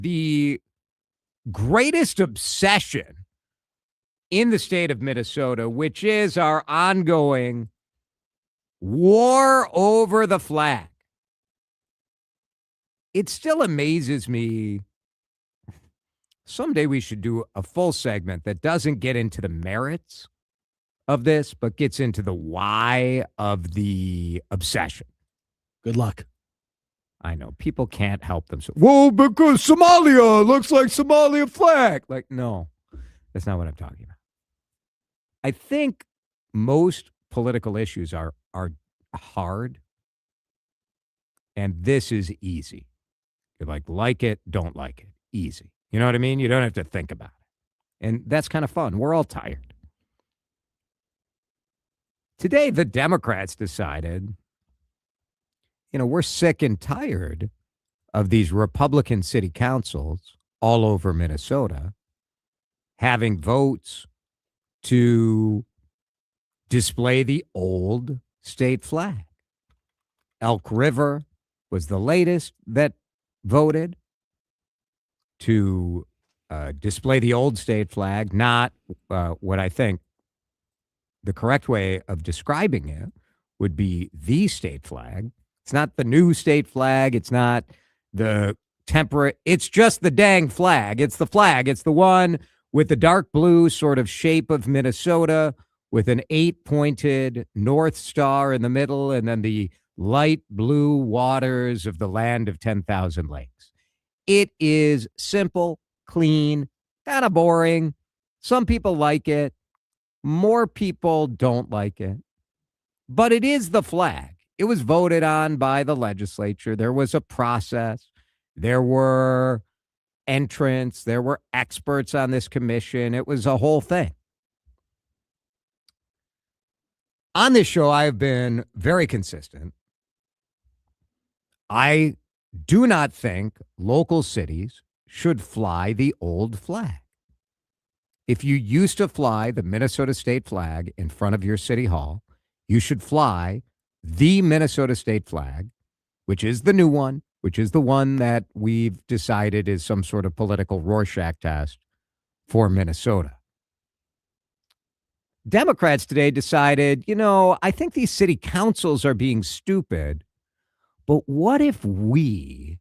the greatest obsession in the state of Minnesota, which is our ongoing war over the flag. It still amazes me. Someday we should do a full segment that doesn't get into the merits of this, but gets into the why of the obsession. Good luck. I know. People can't help themselves. Well, because Somalia looks like Somalia flag. Like, no, that's not what I'm talking about. I think most political issues are hard, and this is easy. You're like it, don't like it. Easy. You know what I mean? You don't have to think about it. And that's kind of fun. We're all tired. Today, the Democrats decided, we're sick and tired of these Republican city councils all over Minnesota having votes to display the old state flag. Elk River was the latest that voted to display the old state flag, not what I think the correct way of describing it would be the state flag. It's not the new state flag. It's not the temperate. It's just the dang flag. It's the flag. It's the one with the dark blue sort of shape of Minnesota with an 8-pointed North Star in the middle and then the light blue waters of the land of 10,000 lakes. It is simple, clean, kind of boring. Some people like it. More people don't like it. But it is the flag. It was voted on by the legislature. There was a process. There were entrants. There were experts on this commission. It was a whole thing. On this show, I have been very consistent. I do not think local cities should fly the old flag. If you used to fly the Minnesota state flag in front of your city hall, you should fly the Minnesota state flag, which is the new one, which is the one that we've decided is some sort of political Rorschach test for Minnesota. Democrats today decided, I think these city councils are being stupid, but what if we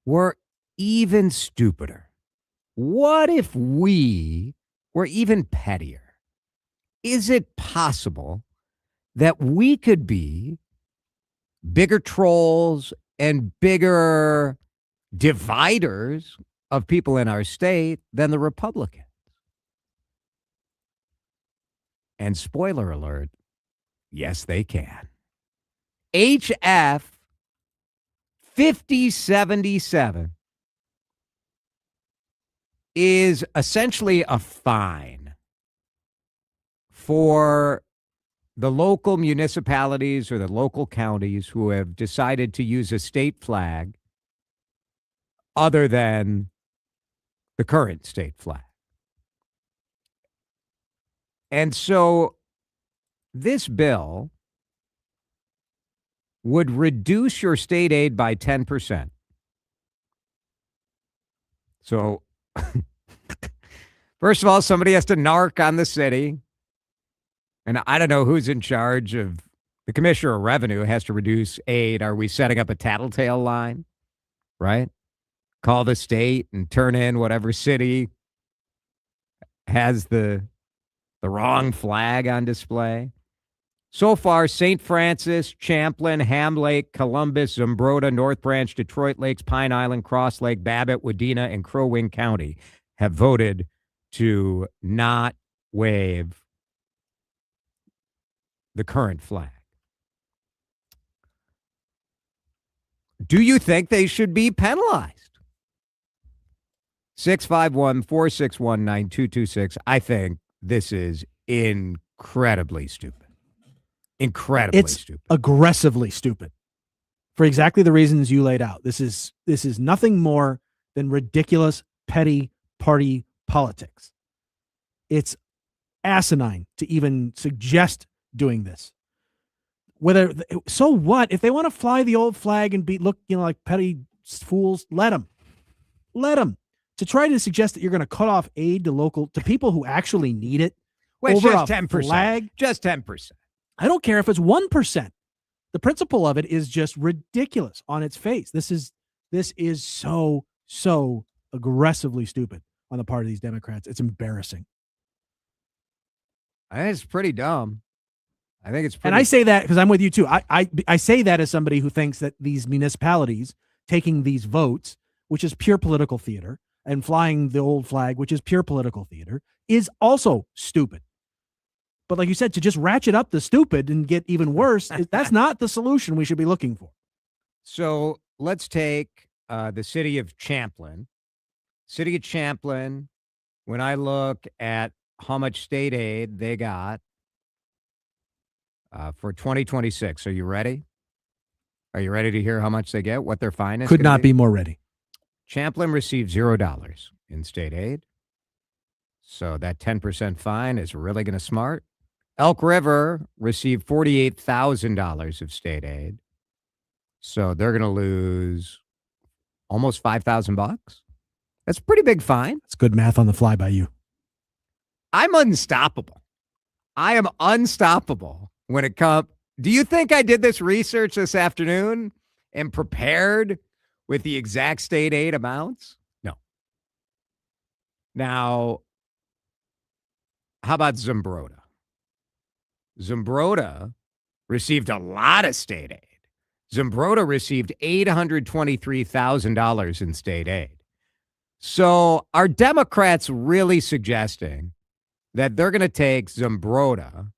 were even stupider? What if we were even pettier? Is it possible that we could be bigger trolls and bigger dividers of people in our state than the Republicans? And spoiler alert, yes, they can. HF 5077 is essentially a fine for the local municipalities or the local counties who have decided to use a state flag other than the current state flag. And so this bill would reduce your state aid by 10%. So, first of all, somebody has to narc on the city. And I don't know who's in charge of the commissioner of revenue has to reduce aid. Are we setting up a tattletale line, right? Call the state and turn in whatever city has the wrong flag on display. So far, St. Francis, Champlain, Ham Lake, Columbus, Zumbrota, North Branch, Detroit Lakes, Pine Island, Cross Lake, Babbitt, Wadena, and Crow Wing County have voted to not waive the current flag. Do you think they should be penalized? 651-461-9226. I think this is incredibly stupid. Incredibly stupid. Aggressively stupid. For exactly the reasons you laid out. This is nothing more than ridiculous, petty party politics. It's asinine to even suggest doing this. So what if they want to fly the old flag and look like petty fools? Let them. let them. To try to suggest that you're going to cut off aid to people who actually need it Well, over just a 10%. flag. Just 10%. I don't care if it's 1%. The principle of it is just ridiculous on its face. This is so aggressively stupid on the part of these Democrats. It's embarrassing. I think it's pretty dumb. I think it's pretty. And I say that because I'm with you too. I say that as somebody who thinks that these municipalities taking these votes, which is pure political theater, and flying the old flag, which is pure political theater, is also stupid. But like you said, to just ratchet up the stupid and get even worse, that's not the solution we should be looking for. So let's take the city of Champlain. City of Champlain, when I look at how much state aid they got for 2026, are you ready? Are you ready to hear how much they get, what their fine is? Could not be more ready. Champlain received $0 in state aid. So that 10% fine is really going to smart. Elk River received $48,000 of state aid. So they're going to lose almost $5,000. That's a pretty big fine. It's good math on the fly by you. I'm unstoppable. I am unstoppable when it comes. Do you think I did this research this afternoon and prepared with the exact state aid amounts? No. Now, how about Zumbrota? Zumbrota received a lot of state aid. Zumbrota received $823,000 in state aid. So are Democrats really suggesting that they're going to take Zumbrota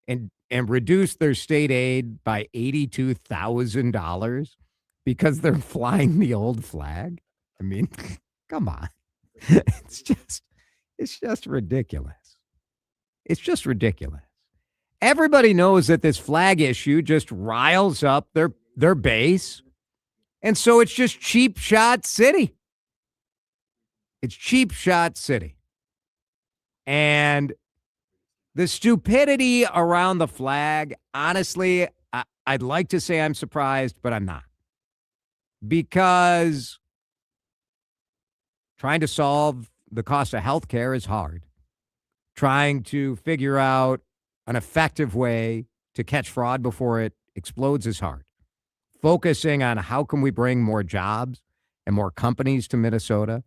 and reduce their state aid by $82,000 because they're flying the old flag? I mean, come on. It's just ridiculous. It's just ridiculous. Everybody knows that this flag issue just riles up their base. And so it's just cheap shot city. It's cheap shot city. And the stupidity around the flag, honestly, I'd like to say I'm surprised, but I'm not. Because trying to solve the cost of healthcare is hard. Trying to figure out an effective way to catch fraud before it explodes is hard. Focusing on how can we bring more jobs and more companies to Minnesota,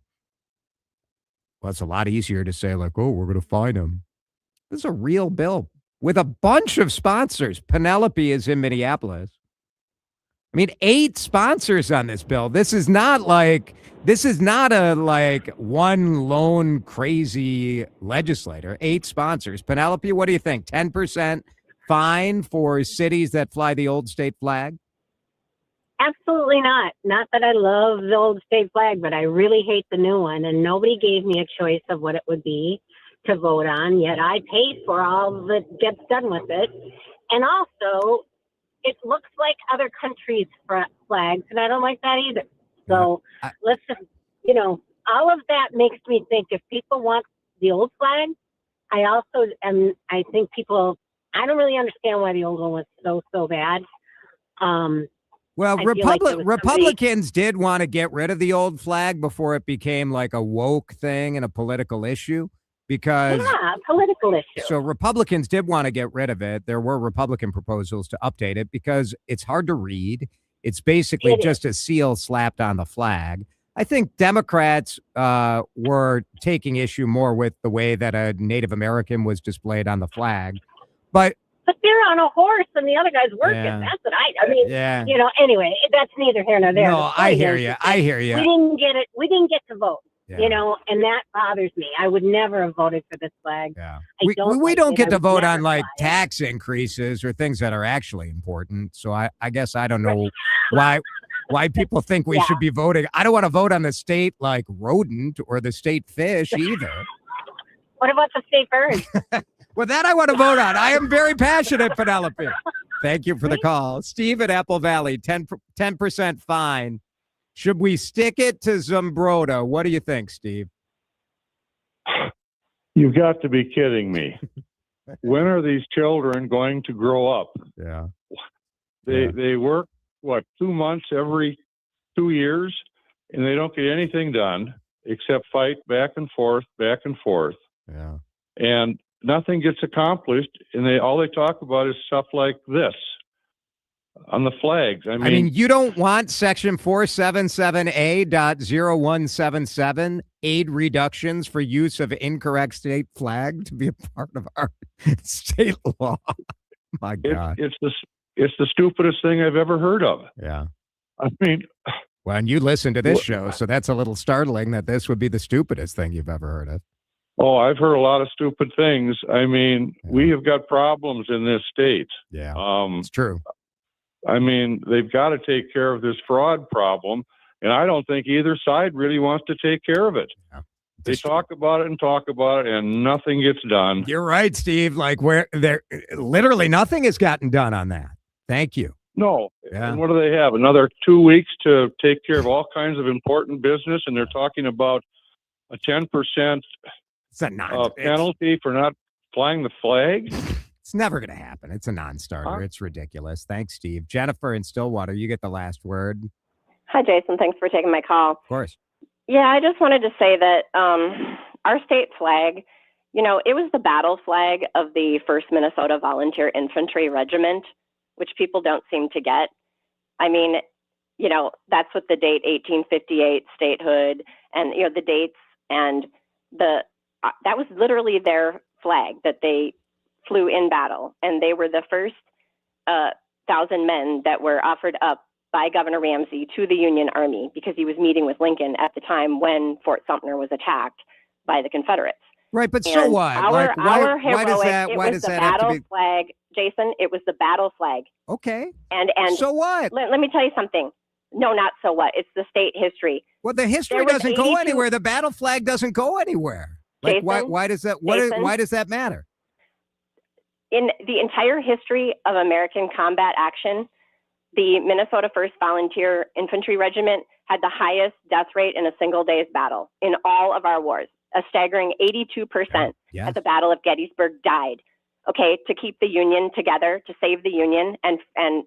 well, it's a lot easier to say, like, oh, we're going to fine them. This is a real bill with a bunch of sponsors. Penelope is in Minneapolis. I mean, 8 sponsors on this bill. This is not a one lone crazy legislator. 8 sponsors. Penelope, what do you think? 10% fine for cities that fly the old state flag? Absolutely not. Not that I love the old state flag, but I really hate the new one. And nobody gave me a choice of what it would be to vote on, yet I paid for all that gets done with it. And also, it looks like other countries' flags, and I don't like that either. So let's just, all of that makes me think if people want the old flag, I think people, I don't really understand why the old one was so bad. Well, Republicans did want to get rid of the old flag before it became like a woke thing and a political issue. Because political issue. So Republicans did want to get rid of it. There were Republican proposals to update it because it's hard to read. It's basically just a seal slapped on the flag. I think Democrats were taking issue more with the way that a Native American was displayed on the flag. But they're on a horse and the other guy's working. Yeah. That's what anyway, that's neither here nor there. No, I hear you. We didn't get it. We didn't get to vote. Yeah. And that bothers me. I would never have voted for this flag. Yeah. We don't get to vote on like tax increases or things that are actually important. So I guess I don't know why people think we should be voting. I don't want to vote on the state like rodent or the state fish either. What about the state bird? Well, that I want to vote on. I am very passionate, Penelope. Thank you for the call. Steve at Apple Valley, 10% fine. Should we stick it to Zumbrota? What do you think, Steve? You've got to be kidding me. When are these children going to grow up? Yeah. They work, 2 months every 2 years? and they don't get anything done except fight back and forth, Yeah. and nothing gets accomplished. And all they talk about is stuff like this on the flags. I mean, you don't want section 477A.0177 aid reductions for use of incorrect state flag to be a part of our state law. My God. It's the stupidest thing I've ever heard of. Yeah. I mean, Well, and you listen to this show, so that's a little startling that this would be the stupidest thing you've ever heard of. oh, I've heard a lot of stupid things. I mean, we have got problems in this state. Yeah. It's true. I mean, they've got to take care of this fraud problem, and I don't think either side really wants to take care of it. Yeah. They talk about it, and nothing gets done. You're right, Steve. Like literally nothing has gotten done on that. Thank you. No. Yeah. And what do they have? Another 2 weeks to take care of all kinds of important business, and they're talking about a 10% It's a penalty for not flying the flag. It's never going to happen. It's a non-starter. It's ridiculous. Thanks, Steve. Jennifer in Stillwater, you get the last word. Hi, Jason. Thanks for taking my call. Of course. Yeah, I just wanted to say that our state flag, it was the battle flag of the 1st Minnesota Volunteer Infantry Regiment, which people don't seem to get. I mean, that's what the date 1858 statehood and, the dates and that was literally their flag that they flew in battle. And they were the first 1,000 men that were offered up by Governor Ramsey to the Union Army because he was meeting with Lincoln at the time when Fort Sumter was attacked by the Confederates. Right, but so what? Our why does that? It Why was does the that have to battle be? flag, Jason. It was the battle flag. Okay. And so what? Let me tell you something. No, not so what. It's the state history. Well, the history doesn't go anywhere. The battle flag doesn't go anywhere. Like, Jason, why does that? Why does that matter? In the entire history of American combat action, the Minnesota 1st Volunteer Infantry Regiment had the highest death rate in a single day's battle in all of our wars. A staggering 82% at the Battle of Gettysburg died, to keep the Union together, to save the Union. And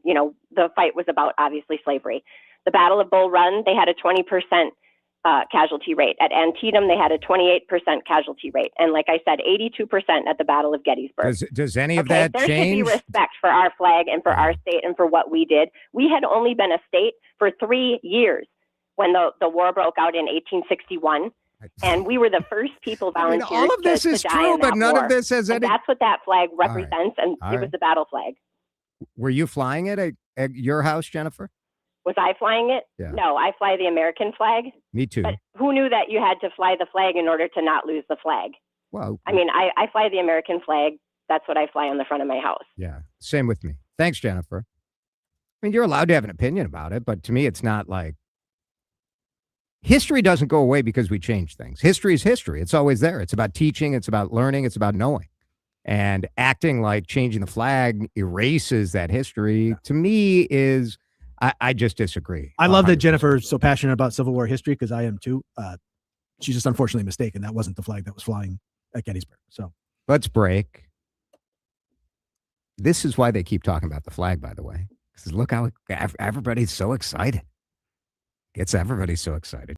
the fight was about, obviously, slavery. The Battle of Bull Run, they had a 20% casualty rate. At Antietam, they had a 28% casualty rate. And like I said, 82% at the Battle of Gettysburg. Does any of that there change? There should be respect for our flag and for our state and for what we did. We had only been a state for 3 years when the war broke out in 1861. And we were the first people volunteered. All of this is true, but none of this has any. That's what that flag represents, and it was the battle flag. Were you flying it at your house, Jennifer? Was I flying it? Yeah. No, I fly the American flag. Me too. But who knew that you had to fly the flag in order to not lose the flag? Well, I mean, I fly the American flag. That's what I fly on the front of my house. Yeah, same with me. Thanks, Jennifer. I mean, you're allowed to have an opinion about it, but to me, it's not like history doesn't go away because we change things. History is history. It's always there. It's about teaching. It's about learning. It's about knowing. And acting like changing the flag erases that history, to me, is, I just disagree. I love that Jennifer's so passionate about Civil War history, because I am too. She's just unfortunately mistaken. That wasn't the flag that was flying at Gettysburg. So let's break. This is why they keep talking about the flag, by the way. Because look how everybody's so excited. Gets everybody so excited.